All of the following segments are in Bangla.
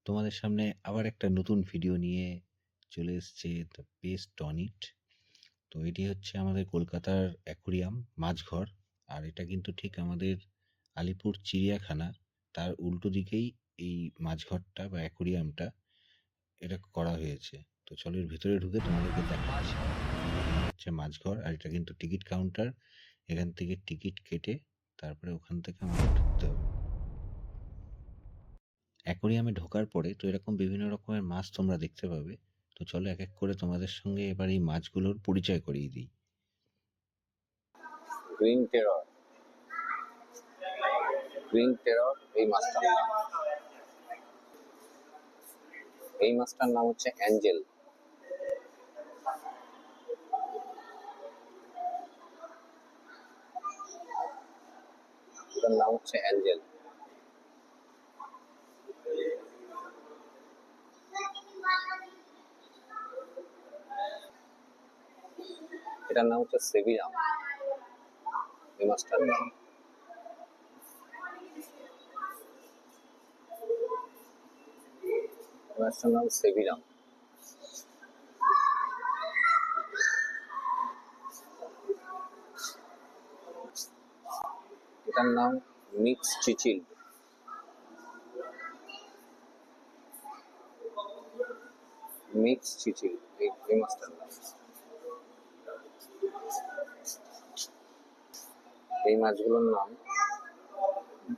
তোমাদের সামনে আবার একটা নতুন ভিডিও নিয়ে চলে এসছে দ্য বেস্ট অন ইট। তো এটি হচ্ছে আমাদের কলকাতার অ্যাকুরিয়াম মাছঘর, আর এটা কিন্তু ঠিক আমাদের আলিপুর চিড়িয়াখানা তার উল্টো দিকেই এই মাছঘরটা বা অ্যাকুরিয়ামটা এটা করা হয়েছে। তো চলো এর ভিতরে ঢুকে তোমাদেরকে দেখাচ্ছি। হচ্ছে মাছঘর, আর এটা কিন্তু টিকিট কাউন্টার। এখান থেকে টিকিট কেটে তারপরে ওখান থেকে আমাদের ঢুকতে হবে। অ্যাকোরিয়ামে ঢোকার পরে তো এরকম বিভিন্ন রকমের মাছ তোমরা দেখতে পাবে। তো চলো এক এক করে তোমাদের সঙ্গে এবার এই মাছগুলোর পরিচয় করিয়ে দিই। গ্রিন টেরর এই মাছটার নাম। এই মাছটার নাম হচ্ছে অ্যাঞ্জেল। এটার নাম হচ্ছে অ্যাঞ্জেল। এটার নাম হচ্ছে সেভিরাম। এই মাছটার নাম সেভিরাম। এটার নাম মিক্স চিচিল। এই মাছটার নাম। এই মাছগুলোর নাম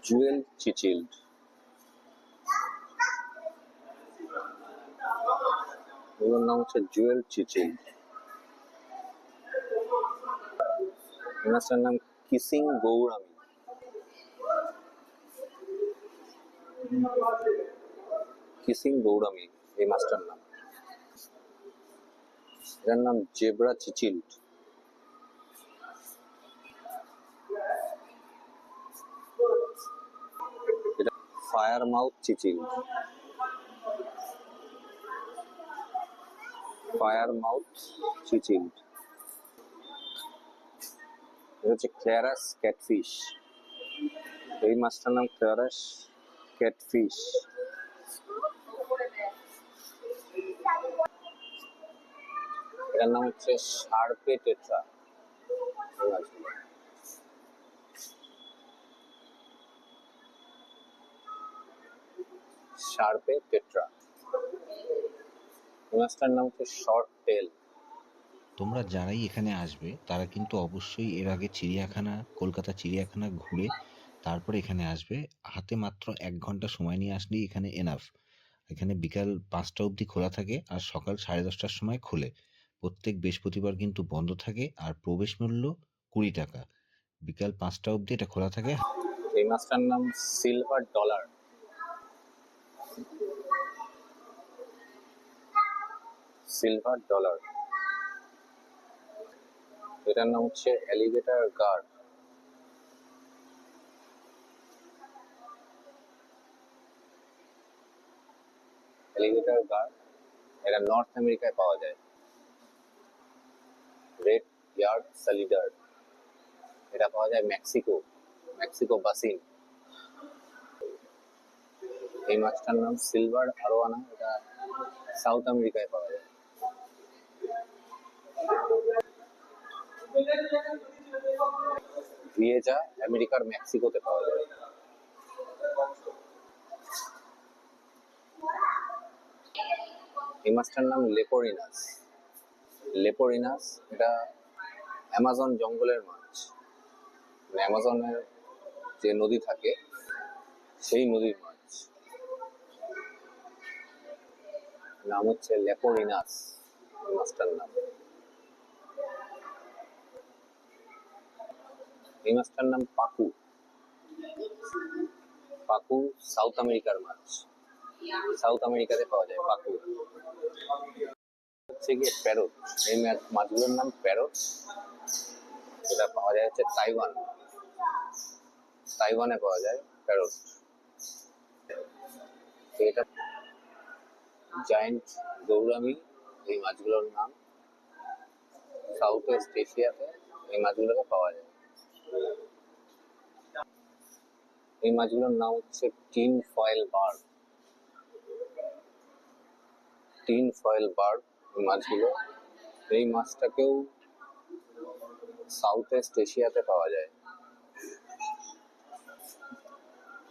জুয়েল চিচিল্ড। এগুলোর নাম হচ্ছে জুয়েল চিচিল্ড। এই মাছটার নাম কিসিং গৌরামী। এই মাছটার নাম। এটার নাম জেব্রা চিচিল্ড। এটা ফায়ার মাউথ চিচিল্ড। এটা হচ্ছে ক্ল্যারাস ক্যাটফিশ। এই মাছটার নাম ক্ল্যারাস ক্যাটফিশ। এটার নাম হচ্ছে শার্পে টেট্রা। এই মাছগুলো শার্পে টেট্রা। এই মাছটার নাম হচ্ছে শর্ট টেল। তোমরা যারাই এখানে আসবে তারা কিন্তু অবশ্যই এর আগে কলকাতা চিড়িয়াখানা ঘুরে তারপরে এখানে আসবে। হাতে মাত্র 1 ঘন্টা সময় নিয়ে আসলেই এখানে এনাফ। এখানে বিকাল 5টা অবধি খোলা থাকে আর সকাল 10:30টার সময় খোলে। প্রত্যেক বৃহস্পতিবার কিন্তু বন্ধ থাকে, আর প্রবেশ মূল্য 20 টাকা। বিকাল 5টা অবধি এটা খোলা থাকে। এই মাছটার নাম সিলভার ডলার। এটার নাম হচ্ছে অ্যালিগেটর গার্ড। এটা নর্থ আমেরিকায় পাওয়া যায়। রেড ইয়ার্ড সালিডার, এটা পাওয়া যায় মেক্সিকো বাসিন। এই মাছটার নাম সিলভার আরোয়ানা। এটা সাউথ আমেরিকায় পাওয়া যায়। ভিয়েজা আমেরিকার মেক্সিকোতে পাওয়া যায়। এই মাছটার নাম লেপোরিনাস। এটা অ্যামাজন জঙ্গলের মাছ, মানে অ্যামাজনের যে নদী থাকে সেই নদীর মাছ। নাম হচ্ছে লেপোরিনাস এই মাছটার নাম। এই মাছটার নাম পাকু সাউথ আমেরিকার মাছ। সাউথ আমেরিকাতে পাওয়া যায় পাকু। হচ্ছে গিয়ে প্যারট। এই মাছগুলোর নাম প্যারট। এটা পাওয়া যায় হচ্ছে তাইওয়ানে পাওয়া যায় প্যারট। এটা জায়ান্ট গৌরামী এই মাছগুলোর নাম। সাউথ ওয়েস্ট এশিয়াতে এই মাছগুলোকে পাওয়া যায়। এই মাছগুলোর নাম হচ্ছে tin foil verb. Tin foil bird এই মাছগুলো। এই মাছটাকেও সাউথ ইস্ট এশিয়াতে পাওয়া যায়।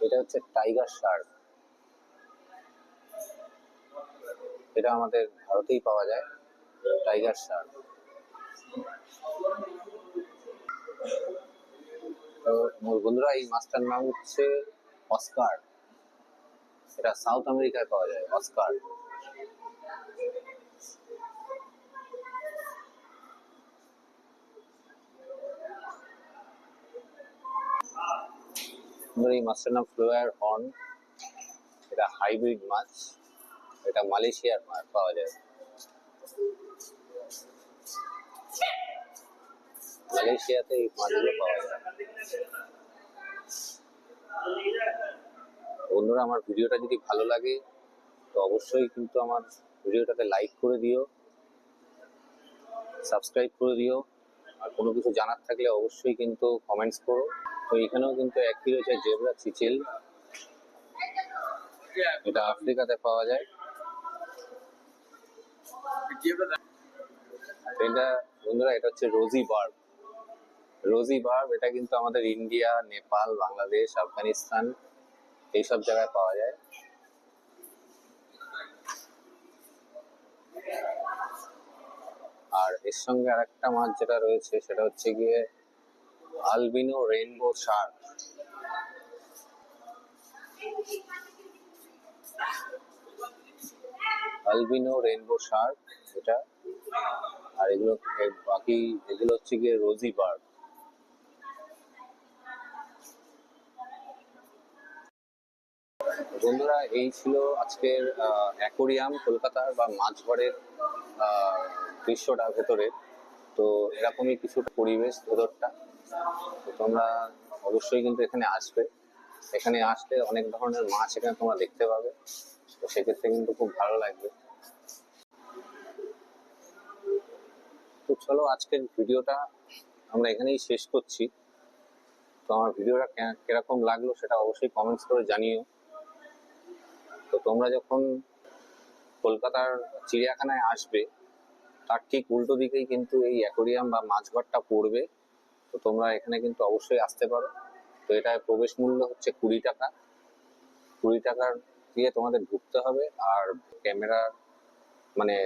এটা হচ্ছে টাইগার শার্ক, এটা আমাদের ভারতেই পাওয়া যায় টাইগার শার্ক। তো বন্ধুরা, এই মাছটার নাম হচ্ছে অস্কার, এটা সাউথ আমেরিকায় পাওয়া যায় অস্কার। এই মাছটার নাম ফ্লোয়ার হর্ন, এটা হাইব্রিড মাছ, এটা মালয়েশিয়ার মাছ পাওয়া যায়, মালয়েশিয়াতে এই মাছগুলো পাওয়া যায়। বন্ধুরা, আমার ভিডিওটা যদি ভালো লাগে তো অবশ্যই কিন্তু আমার ভিডিওটাতে লাইক করে দিও, সাবস্ক্রাইব করে দিও, আর কোনো কিছু জানার থাকলে অবশ্যই কিন্তু কমেন্টস করো। তো এখানেও কিন্তু একই রয়েছে জেব্রা চিচিল, এটা আফ্রিকাতে পাওয়া যায়। এটা বন্ধুরা, এটা হচ্ছে রোজি বার্ব। রোজি বার্ব এটা কিন্তু আমাদের ইন্ডিয়া, নেপাল, বাংলাদেশ, আফগানিস্তান এইসব জায়গায় পাওয়া যায়। আর এর সঙ্গে আরেকটা মাছ যেটা রয়েছে সেটা হচ্ছে গিয়ে albino rainbow Shark. Albino rainbow Shark এটা। আর এগুলো বাকি এগুলো হচ্ছে গিয়ে রোজি বার্ব। বন্ধুরা, এই ছিল আজকের অ্যাকোরিয়াম কলকাতার বা মাছঘরের দৃশ্যটা ভেতরে। তো এরকমই কিছুটা পরিবেশ ভেতরটা। তো তোমরা অবশ্যই কিন্তু এখানে আসবে, এখানে আসলে অনেক ধরনের মাছ এখানে তোমরা দেখতে পাবে, তো সেক্ষেত্রে কিন্তু খুব ভালো লাগবে। তো চলো, আজকের ভিডিওটা আমরা এখানেই শেষ করছি। তো আমার ভিডিওটা কিরকম লাগলো সেটা অবশ্যই কমেন্টস করে জানিও। তো তোমরা যখন কলকাতার চিড়িয়াখানায় আসবে তার ঠিক উল্টো দিকেই কিন্তু এই অ্যাকোরিয়াম বা মাছঘরটা পড়বে। তো তোমরা এখানে কিন্তু অবশ্যই আসতে পারো। তো এটা প্রবেশ মূল্য হচ্ছে 20 টাকা। 20 টাকার দিয়ে তোমাদের ঢুকতে হবে। আর ক্যামেরা মানে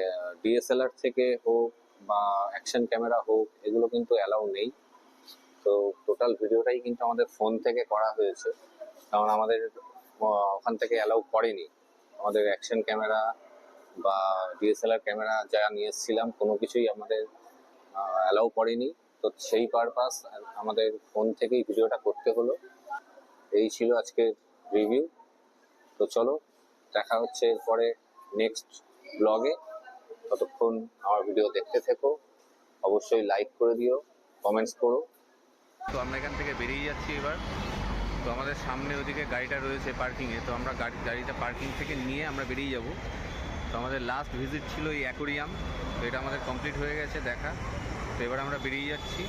ডিএসএলআর থেকে হোক বা অ্যাকশন ক্যামেরা হোক এগুলো কিন্তু অ্যালাউ নেই। তো টোটাল ভিডিওটাই কিন্তু আমাদের ফোন থেকে করা হয়েছে, কারণ আমাদের ওখান থেকে অ্যালাউ করেনি। আমাদের অ্যাকশন ক্যামেরা বা ডিএসএলআর ক্যামেরা যা নিয়ে এসেছিলাম কোনো কিছুই আমাদের অ্যালাউ করেনি। তো সেই পারপাস আমাদের ফোন থেকেই ভিডিওটা করতে হলো। এই ছিল আজকের রিভিউ। তো চলো, দেখা হচ্ছে এরপরে নেক্সট ব্লগে। ততক্ষণ আমার ভিডিও দেখতে থেকো, অবশ্যই লাইক করে দিও, কমেন্টস করো। তো আমরা এখান থেকে বেরিয়ে যাচ্ছি এবার। তো আমাদের সামনে ওদিকে গাড়িটা রয়েছে পার্কিংয়ে, তো আমরা গাড়িটা পার্কিং থেকে নিয়ে আমরা বেরিয়ে যাব। তো আমাদের লাস্ট ভিজিট ছিল এই অ্যাকোরিয়াম, তো এটা আমাদের কমপ্লিট হয়ে গেছে দেখা। তো এবার আমরা বেরিয়ে যাচ্ছি।